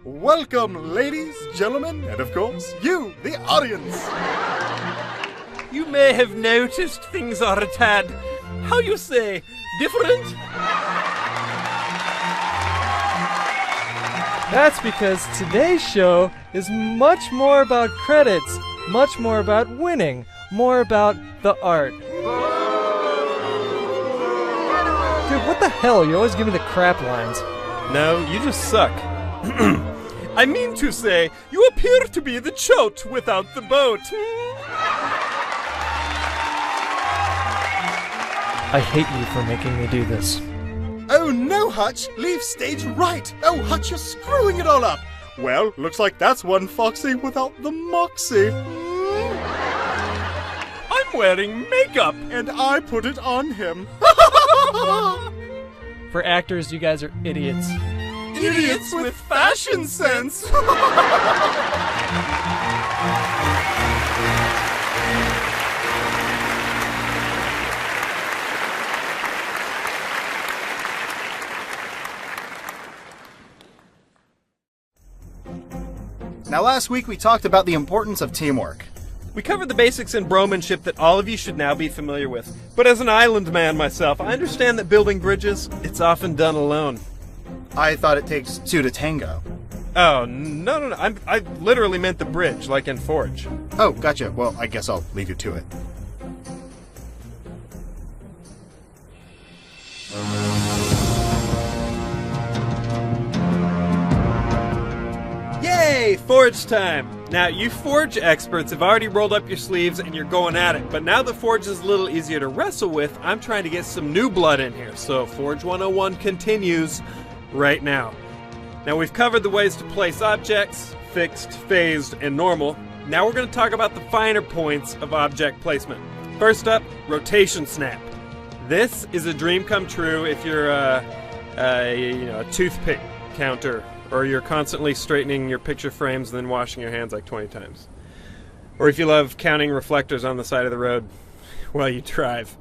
Welcome, ladies, gentlemen, and of course, you, the audience! You may have noticed things are a tad, how you say, different? That's because today's show is much more about credits, much more about winning, more about the art. Dude, what the hell? You always give me the crap lines. No, you just suck. I mean to say, you appear to be the chote without the boat. I hate you for making me do this. Oh no, Hutch! Leave stage right! Oh, Hutch, you're screwing it all up! Well, looks like that's one Foxy without the moxie. I'm wearing makeup! And I put it on him. For actors, you guys are idiots. Idiots with fashion sense! Now, last week we talked about the importance of teamwork. We covered the basics in bromanship that all of you should now be familiar with. But as an island man myself, I understand that building bridges, it's often done alone. I thought it takes two to tango. Oh, no. I literally meant the bridge, like in Forge. Oh, gotcha. Well, I guess I'll leave you to it. Yay! Forge time! Now, you Forge experts have already rolled up your sleeves and you're going at it, but now that Forge is a little easier to wrestle with, I'm trying to get some new blood in here, so Forge 101 continues right now. Now, we've covered the ways to place objects, fixed, phased, and normal. Now we're going to talk about the finer points of object placement. First up, rotation snap. This is a dream come true if you're a toothpick counter, or you're constantly straightening your picture frames and then washing your hands like 20 times. Or if you love counting reflectors on the side of the road while you drive.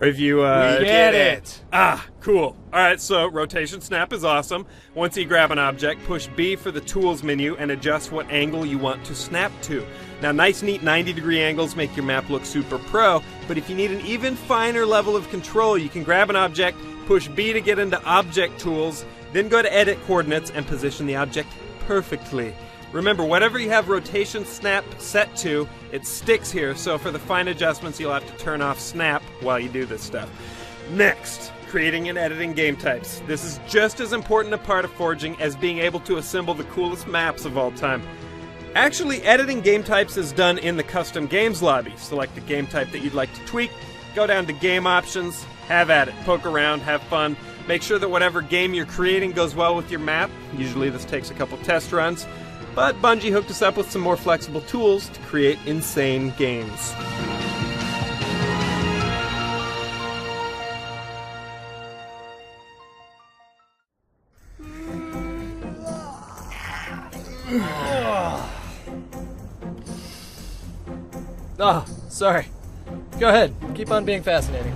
Or if you, We get it! Ah, cool. Alright, so rotation snap is awesome. Once you grab an object, push B for the tools menu and adjust what angle you want to snap to. Now, nice, neat 90-degree angles make your map look super pro, but if you need an even finer level of control, you can grab an object, push B to get into object tools, then go to edit coordinates and position the object perfectly. Remember, whatever you have rotation snap set to, it sticks here, so for the fine adjustments you'll have to turn off snap while you do this stuff. Next, creating and editing game types. This is just as important a part of forging as being able to assemble the coolest maps of all time. Actually, editing game types is done in the custom games lobby. Select a game type that you'd like to tweak, go down to game options, have at it, poke around, have fun. Make sure that whatever game you're creating goes well with your map. Usually this takes a couple test runs. But Bungie hooked us up with some more flexible tools to create insane games. Oh, sorry. Go ahead. Keep on being fascinating.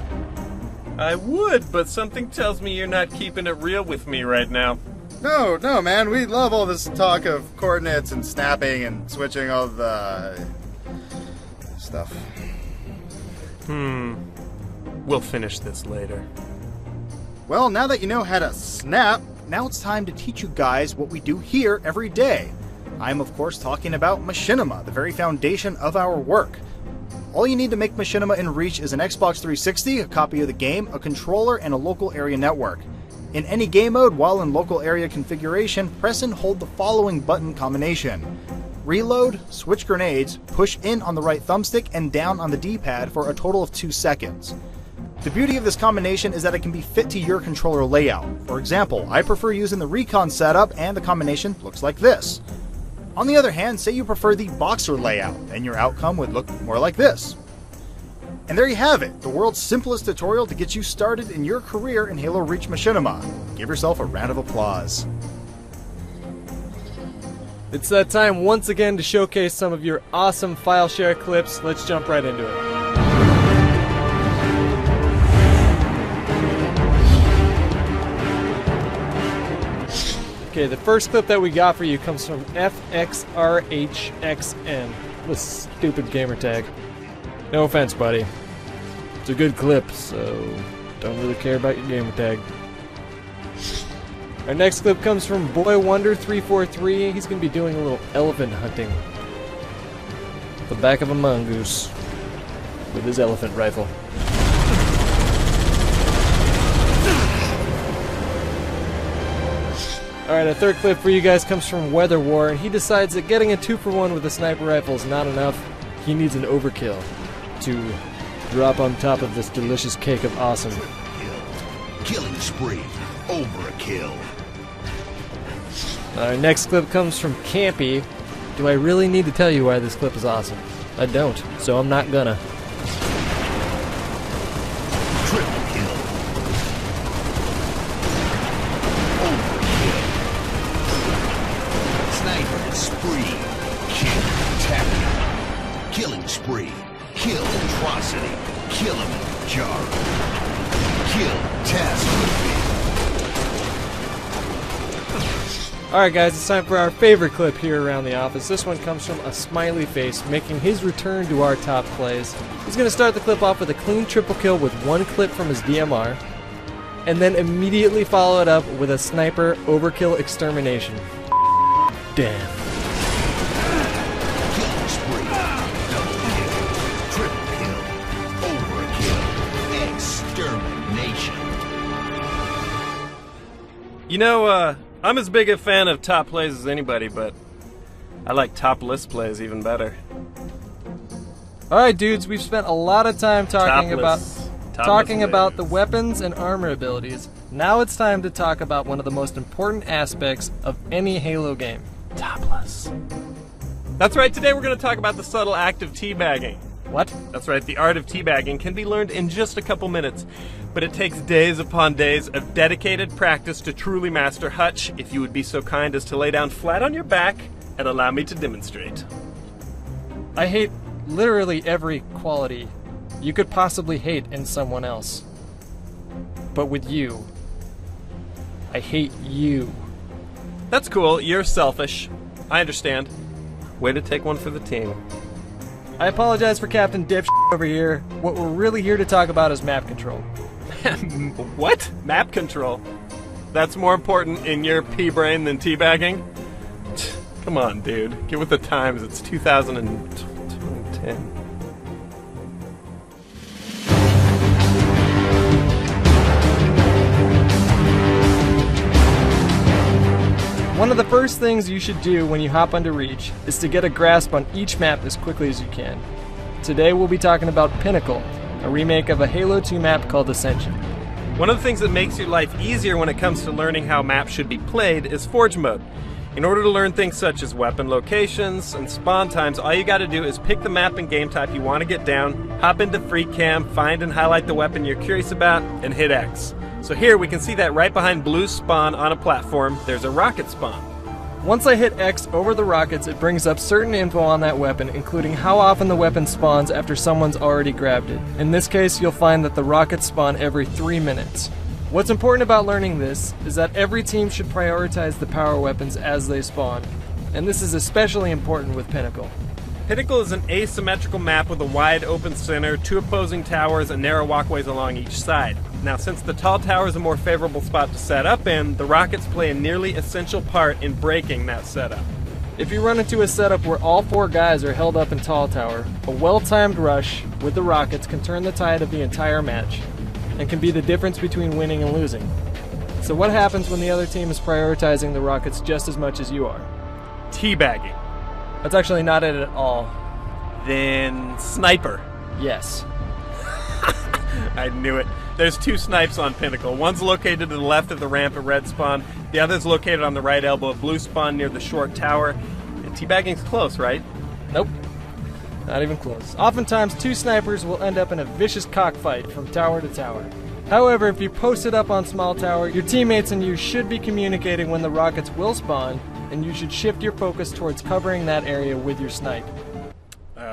I would, but something tells me you're not keeping it real with me right now. No, man, we love all this talk of coordinates and snapping and switching all the stuff. We'll finish this later. Well, now that you know how to snap, now it's time to teach you guys what we do here every day. I'm, of course, talking about machinima, the very foundation of our work. All you need to make machinima in Reach is an Xbox 360, a copy of the game, a controller, and a local area network. In any game mode, while in local area configuration, press and hold the following button combination. Reload, switch grenades, push in on the right thumbstick and down on the D-pad for a total of 2 seconds. The beauty of this combination is that it can be fit to your controller layout. For example, I prefer using the Recon setup and the combination looks like this. On the other hand, say you prefer the boxer layout, then your outcome would look more like this. And there you have it, the world's simplest tutorial to get you started in your career in Halo Reach Machinima. Give yourself a round of applause. It's that time once again to showcase some of your awesome file share clips. Let's jump right into it. Okay, the first clip that we got for you comes from FXRHXN. What a stupid gamer tag. No offense, buddy. It's a good clip, so don't really care about your gamer tag. Our next clip comes from Boy Wonder 343. He's going to be doing a little elephant hunting. The back of a mongoose with his elephant rifle. Alright, our third clip for you guys comes from Weather War, and he decides that getting a 2-for-1 with a sniper rifle is not enough. He needs an overkill to drop on top of this delicious cake of awesome. Killing spree. Overkill. Our next clip comes from Campy. Do I really need to tell you why this clip is awesome? I don't, so I'm not gonna. Triple kill. Overkill. Sniper spree. Kill tapping. Killing spree. Kill atrocity. Kill him in jar. Kill catastrophe. Alright guys, it's time for our favorite clip here around the office. This one comes from a smiley face making his return to our top plays. He's going to start the clip off with a clean triple kill with one clip from his DMR, and then immediately follow it up with a sniper overkill extermination. Damn. Killing spree. Double kill. Triple kill. Overkill. Extermination. You know, I'm as big a fan of top plays as anybody, but I like top list plays even better. Alright dudes, we've spent a lot of time talking Topless. about the weapons and armor abilities. Now it's time to talk about one of the most important aspects of any Halo game. Topless. That's right, today we're going to talk about the subtle act of teabagging. What? That's right, the art of teabagging can be learned in just a couple minutes, but it takes days upon days of dedicated practice to truly master. Hutch, if you would be so kind as to lay down flat on your back and allow me to demonstrate. I hate literally every quality you could possibly hate in someone else. But with you, I hate you. That's cool, you're selfish. I understand. Way to take one for the team. I apologize for Captain Dipshit over here. What we're really here to talk about is map control. What? Map control? That's more important in your pea brain than teabagging? Come on, dude. Get with the times. It's 2010. One of the first things you should do when you hop onto Reach is to get a grasp on each map as quickly as you can. Today we'll be talking about Pinnacle, a remake of a Halo 2 map called Ascension. One of the things that makes your life easier when it comes to learning how maps should be played is Forge Mode. In order to learn things such as weapon locations and spawn times, all you gotta do is pick the map and game type you want to get down, hop into free cam, find and highlight the weapon you're curious about, and hit X. So here we can see that right behind blue spawn on a platform, there's a rocket spawn. Once I hit X over the rockets, it brings up certain info on that weapon, including how often the weapon spawns after someone's already grabbed it. In this case, you'll find that the rockets spawn every 3 minutes. What's important about learning this is that every team should prioritize the power weapons as they spawn, and this is especially important with Pinnacle. Pinnacle is an asymmetrical map with a wide open center, 2 opposing towers, and narrow walkways along each side. Now, since the tall tower is a more favorable spot to set up in, the rockets play a nearly essential part in breaking that setup. If you run into a setup where all 4 guys are held up in tall tower, a well-timed rush with the rockets can turn the tide of the entire match, and can be the difference between winning and losing. So what happens when the other team is prioritizing the rockets just as much as you are? Teabagging. That's actually not it at all. Then sniper. Yes. I knew it. There's 2 snipes on Pinnacle. One's located to the left of the ramp at red spawn. The other's located on the right elbow of blue spawn near the short tower. Teabagging's close, right? Nope. Not even close. Oftentimes, two snipers will end up in a vicious cockfight from tower to tower. However, if you post it up on small tower, your teammates and you should be communicating when the rockets will spawn, and you should shift your focus towards covering that area with your snipe.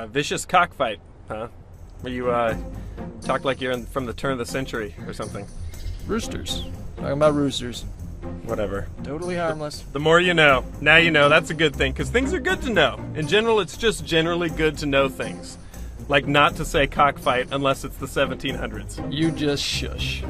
Vicious cockfight, huh? Where you talk like you're from the turn of the century or something. Roosters. Talking about roosters. Whatever. Totally harmless. The more you know. Now you know. That's a good thing, because things are good to know. In general, it's just generally good to know things. Like not to say cockfight unless it's the 1700s. You just shush.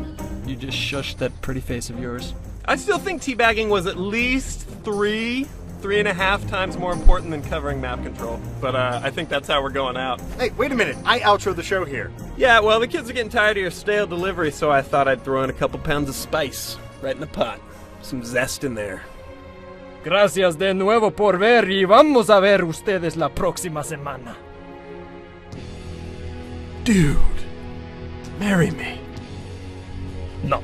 You just shush that pretty face of yours. I still think teabagging was at least 3.5 times more important than covering map control. But I think that's how we're going out. Hey, wait a minute. I outro the show here. Yeah, well, the kids are getting tired of your stale delivery, so I thought I'd throw in a couple pounds of spice right in the pot. Some zest in there. Gracias de nuevo por ver y vamos a ver ustedes la próxima semana. Dude, marry me. No.